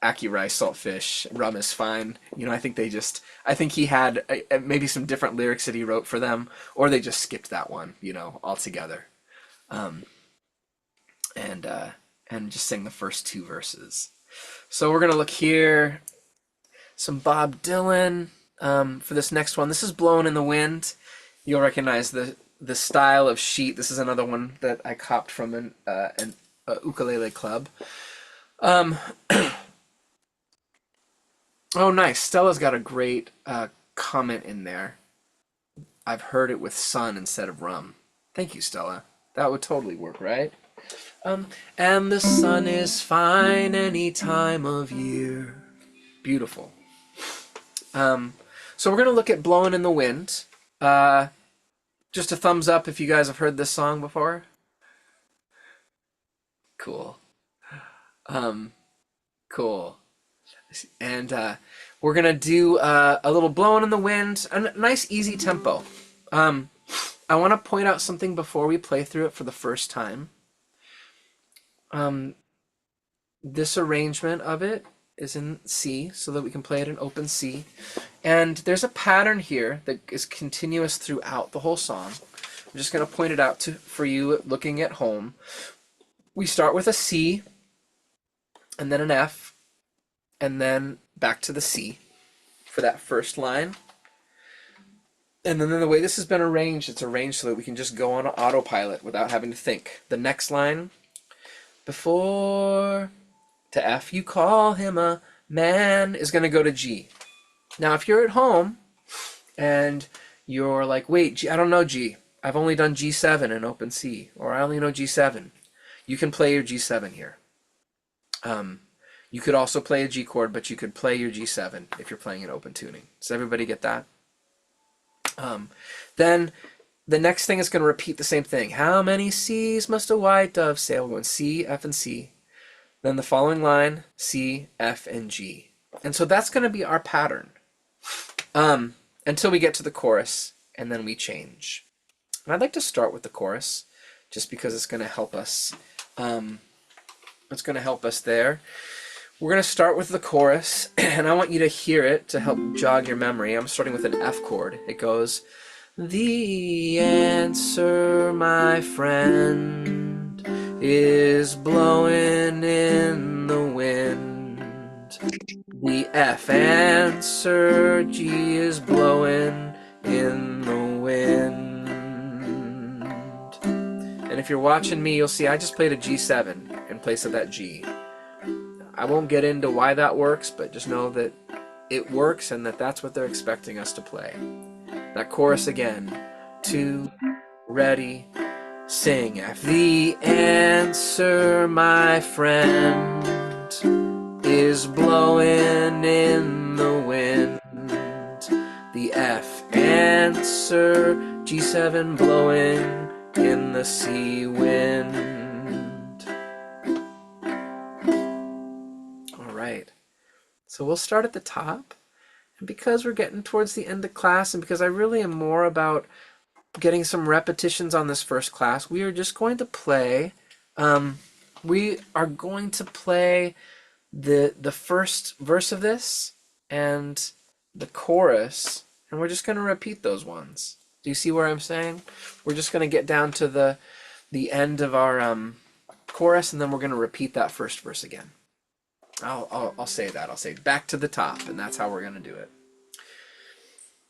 ackee rice, saltfish, rum is fine. I think he had maybe some different lyrics that he wrote for them, or they just skipped that one, altogether. And just sing the first 2 verses. So we're gonna look here, some Bob Dylan for this next one. This is "Blowing in the Wind." You'll recognize the style of sheet. This is another one that I copped from an ukulele club. Oh, nice. Stella's got a great comment in there. I've heard it with sun instead of rum. Thank you, Stella. That would totally work, right? And the sun is fine any time of year. Beautiful. So we're going to look at "Blowing in the Wind." Just a thumbs up if you guys have heard this song before. Cool. Cool. And we're going to do a little "Blowing in the Wind," a nice easy tempo. I want to point out something before we play through it for the first time. This arrangement of it is in C, so that we can play it in open C. And there's a pattern here that is continuous throughout the whole song. I'm just going to point it out for you looking at home. We start with a C, and then an F, and then back to the C for that first line. And then the way this has been arranged, it's arranged so that we can just go on autopilot without having to think. The next line, before to F, you call him a man, is going to go to G. Now, if you're at home and you're like, wait, G, I don't know G. I've only done G7 in open C, or I only know G7. You can play your G7 here. You could also play a G chord, but you could play your G7 if you're playing in open tuning. Does everybody get that? Then the next thing is going to repeat the same thing. How many C's must a white dove sail? We're going C, F, and C. Then the following line, C, F, and G. And so that's going to be our pattern until we get to the chorus, and then we change. And I'd like to start with the chorus, just because it's going to help us. It's going to help us there. We're going to start with the chorus, and I want you to hear it to help jog your memory. I'm starting with an F chord. It goes, the answer, my friend, is blowing in the wind. The F answer, G is blowing in the wind. And if you're watching me, you'll see I just played a G7 in place of that G. I won't get into why that works, but just know that it works and that that's what they're expecting us to play. That chorus again. 2, ready, sing. F. The answer, my friend, is blowing in the wind. The F answer, G7 blowing in the sea wind. Right. So we'll start at the top, and because we're getting towards the end of class, and because I really am more about getting some repetitions on this first class, we are just going to play. We are going to play the first verse of this and the chorus, and we're just going to repeat those ones. Do you see where I'm saying? We're just going to get down to the end of our chorus, and then we're going to repeat that first verse again. I'll say that. I'll say back to the top, and that's how we're going to do it.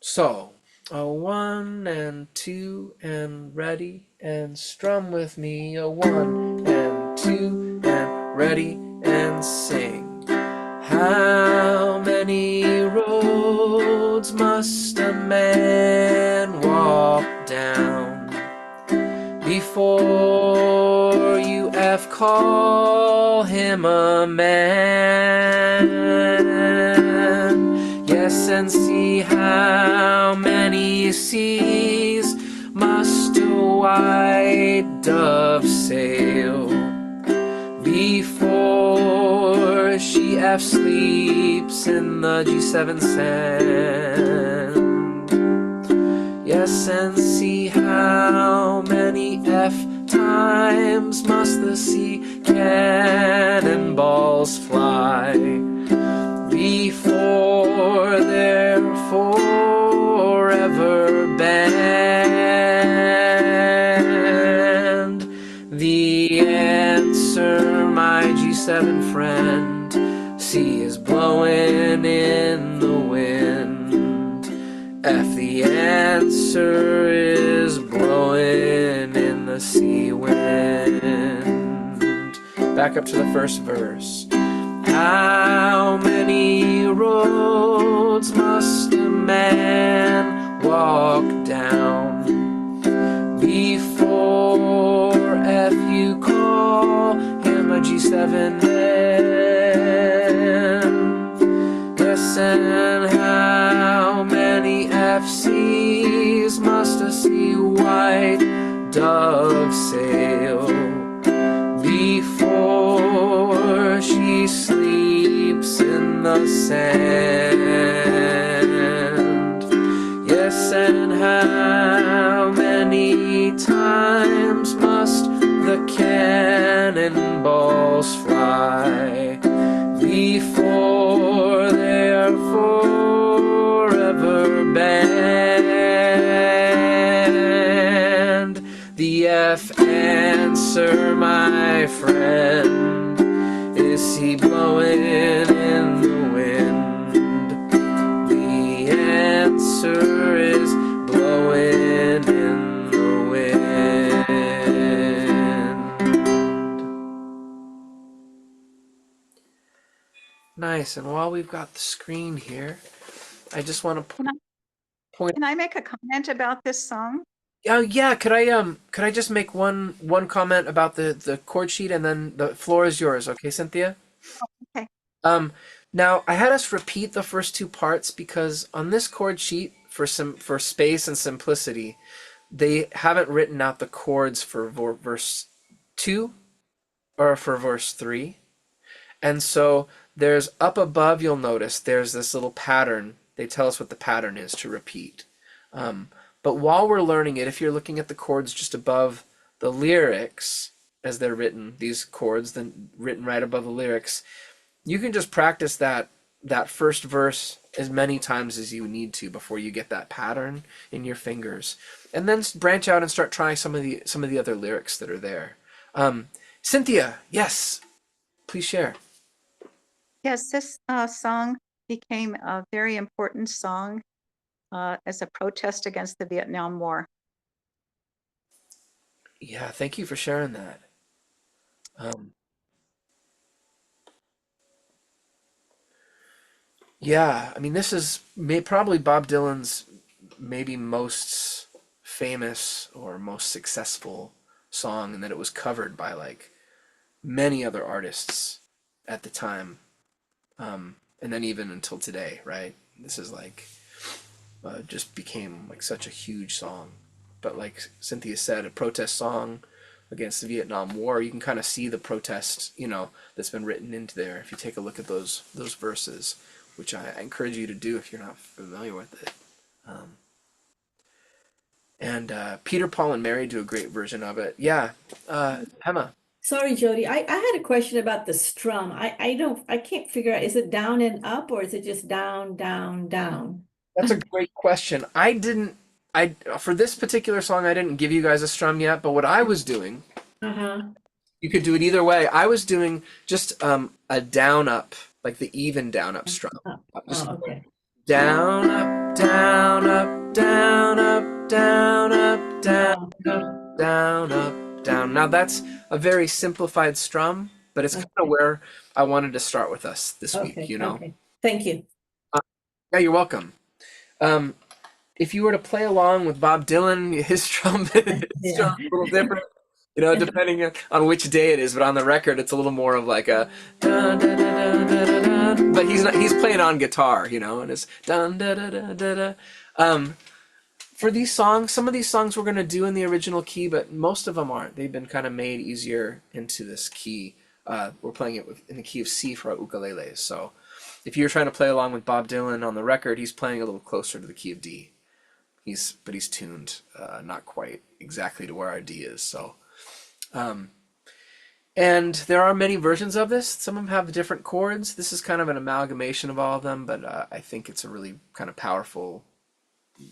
So, a 1 and 2 and ready, and strum with me. A 1 and 2 and ready, and sing. How many roads must a man walk down before you call him a man? Yes, and see how many seas must a white dove sail before she sleeps in the G7 sand. Yes, and see how many times must the sea cannonballs fly before they're forever banned. The answer, my G7 friend, sea is blowing in the wind. F, the answer is blowing in the sea wind. Back up to the first verse. How many roads must a man walk down before you call him a G7 man? Yes, and how many FCs must a sea white dove sail before she sleeps in the sand? Yes, and how many times must the cannonballs fly before they're forever banned? The F answer, my friend, is he blowing in the wind? The answer is blowing in the wind. Nice. And while we've got the screen here, I just want to point. Can I make a comment about this song? Oh yeah, could I just make one comment about the chord sheet, and then the floor is yours, okay, Cynthia? Okay. Now I had us repeat the first two parts because on this chord sheet, for space and simplicity, they haven't written out the chords for verse 2 or for verse 3. And so there's up above, you'll notice there's this little pattern. They tell us what the pattern is to repeat. But while we're learning it, if you're looking at the chords just above the lyrics as they're written, these chords then written right above the lyrics, you can just practice that first verse as many times as you need to before you get that pattern in your fingers, and then branch out and start trying some of the other lyrics that are there. Cynthia, yes, please share. Yes, this song became a very important song as a protest against the Vietnam War. Yeah, thank you for sharing that. Yeah, I mean, this is probably Bob Dylan's maybe most famous or most successful song, and that it was covered by like many other artists at the time, and then even until today, right? This is like just became like such a huge song. But like Cynthia said, a protest song against the Vietnam War. You can kind of see the protest, that's been written into there if you take a look at those verses, which I encourage you to do if you're not familiar with it. And Peter, Paul, and Mary do a great version of it. Yeah, Emma. Sorry, Jody. I had a question about the strum. I can't figure out, is it down and up or is it just down, down, down? That's a great question. I for this particular song, I didn't give you guys a strum yet, but what I was doing, Uh-huh. you could do it either way. I was doing just a down up, like the even down up strum. Just Okay. down up, down up, down up, down up, down up, down up, down. Now that's a very simplified strum, but it's kind of where I wanted to start with us this week, Okay. Thank you. Yeah, you're welcome. If you were to play along with Bob Dylan, his strum, his strum's a little different, depending on which day it is. But on the record, it's a little more of like a dun, dun, dun, dun, dun, dun. But he's playing on guitar, and it's dun, dun, dun, dun, dun. For these songs, some of these songs we're going to do in the original key, but most of them aren't. They've been kind of made easier into this key. We're playing it in the key of C for our ukuleles. So if you're trying to play along with Bob Dylan on the record, he's playing a little closer to the key of D. He's tuned not quite exactly to where our D is. So, and there are many versions of this. Some of them have different chords. This is kind of an amalgamation of all of them, but I think it's a really kind of powerful,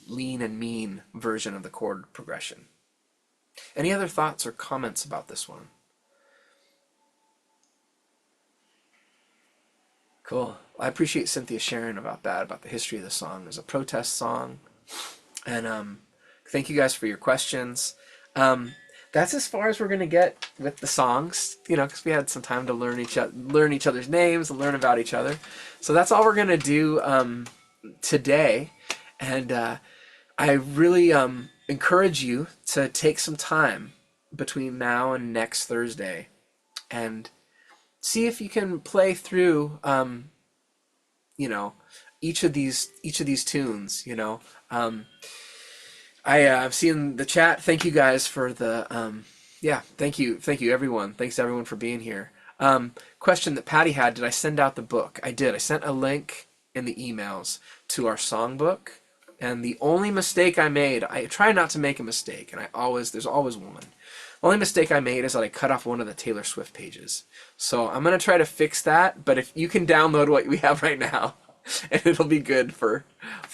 lean and mean version of the chord progression. Any other thoughts or comments about this one? Cool. I appreciate Cynthia sharing about that, about the history of the song as a protest song. And thank you guys for your questions. That's as far as we're gonna get with the songs, because we had some time to learn each other's names, and learn about each other. So that's all we're gonna do today. And I really encourage you to take some time between now and next Thursday and see if you can play through, each of these tunes. I've seen the chat. Thank you guys for the thank you everyone. Thanks everyone for being here. Question that Patty had: did I send out the book? I did. I sent a link in the emails to our songbook, and the only mistake I made, I try not to make a mistake, and there's always one. The only mistake I made is that I cut off one of the Taylor Swift pages. So I'm gonna try to fix that. But if you can download what we have right now, and it'll be good for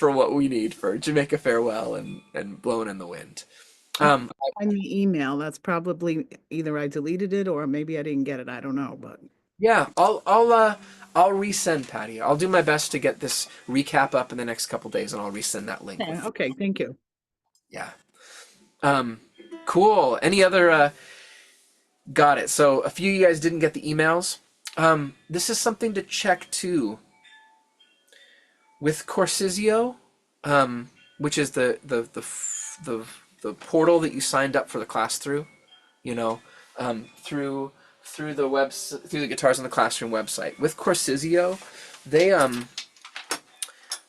what we need for Jamaica Farewell and Blowing in the Wind. On the email, that's probably either I deleted it or maybe I didn't get it. I don't know, but yeah, I'll resend, Patty. I'll do my best to get this recap up in the next couple days, and I'll resend that link. okay, thank you. Yeah. Cool. Any other? Got it. So a few of you guys didn't get the emails. This is something to check too. With Corsizio, which is the portal that you signed up for the class through, through the Guitars in the Classroom website. With Corsizio,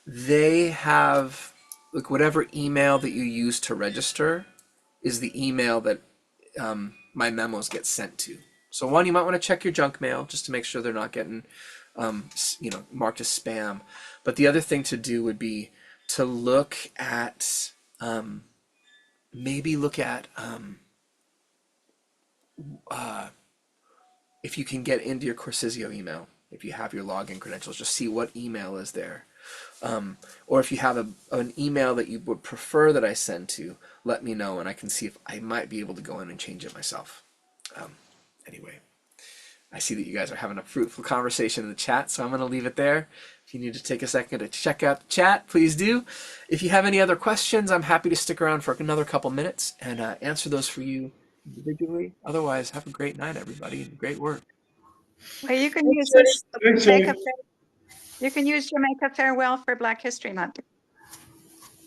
they have like whatever email that you use to register is the email that my memos get sent to. So one, you might want to check your junk mail just to make sure they're not getting marked as spam. But the other thing to do would be to look at if you can get into your Corsizio email if you have your login credentials, just see what email is there. Or if you have an email that you would prefer that I send to, let me know and I can see if I might be able to go in and change it myself. Anyway, I see that you guys are having a fruitful conversation in the chat, so I'm going to leave it there. If you need to take a second to check out the chat, please do. If you have any other questions, I'm happy to stick around for another couple minutes and answer those for you individually. Otherwise, have a great night, everybody, and great work. Well, you can Thanks, use this Thanks, Jamaica. Jody. You can use Jamaica Farewell for Black History Month.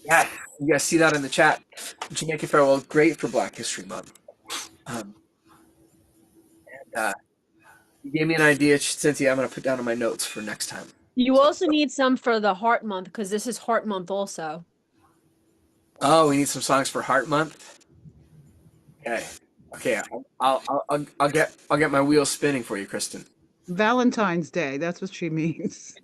Yeah, you guys see that in the chat. Jamaica Farewell, great for Black History Month. You gave me an idea, Cynthia. I'm going to put down in my notes for next time. You also need some for the Heart Month because this is Heart Month also. Oh, we need some songs for Heart Month. Okay. I'll get my wheels spinning for you, Kristen. Valentine's Day, that's what she means.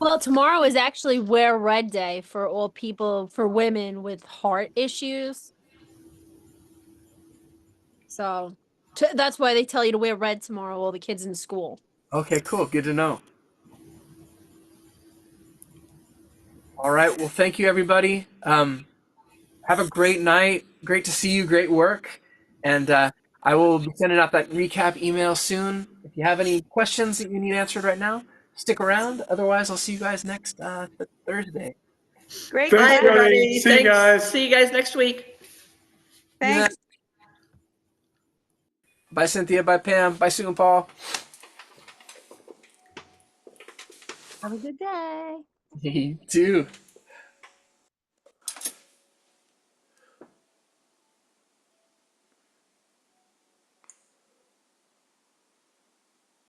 Well, tomorrow is actually Wear Red Day for all people, for women with heart issues. So that's why they tell you to wear red tomorrow, all the kids in school. Okay, cool. Good to know. All right. Well, thank you, everybody. Have a great night. Great to see you. Great work. And I will be sending out that recap email soon. If you have any questions that you need answered right now, stick around. Otherwise, I'll see you guys next Thursday. Great. Thanks, Bye, class. Jody. everybody. See you Thanks. guys. See you guys next week. Thanks. Bye, Cynthia. Bye, Pam. Bye, Sue and Paul. Have a good day. You too.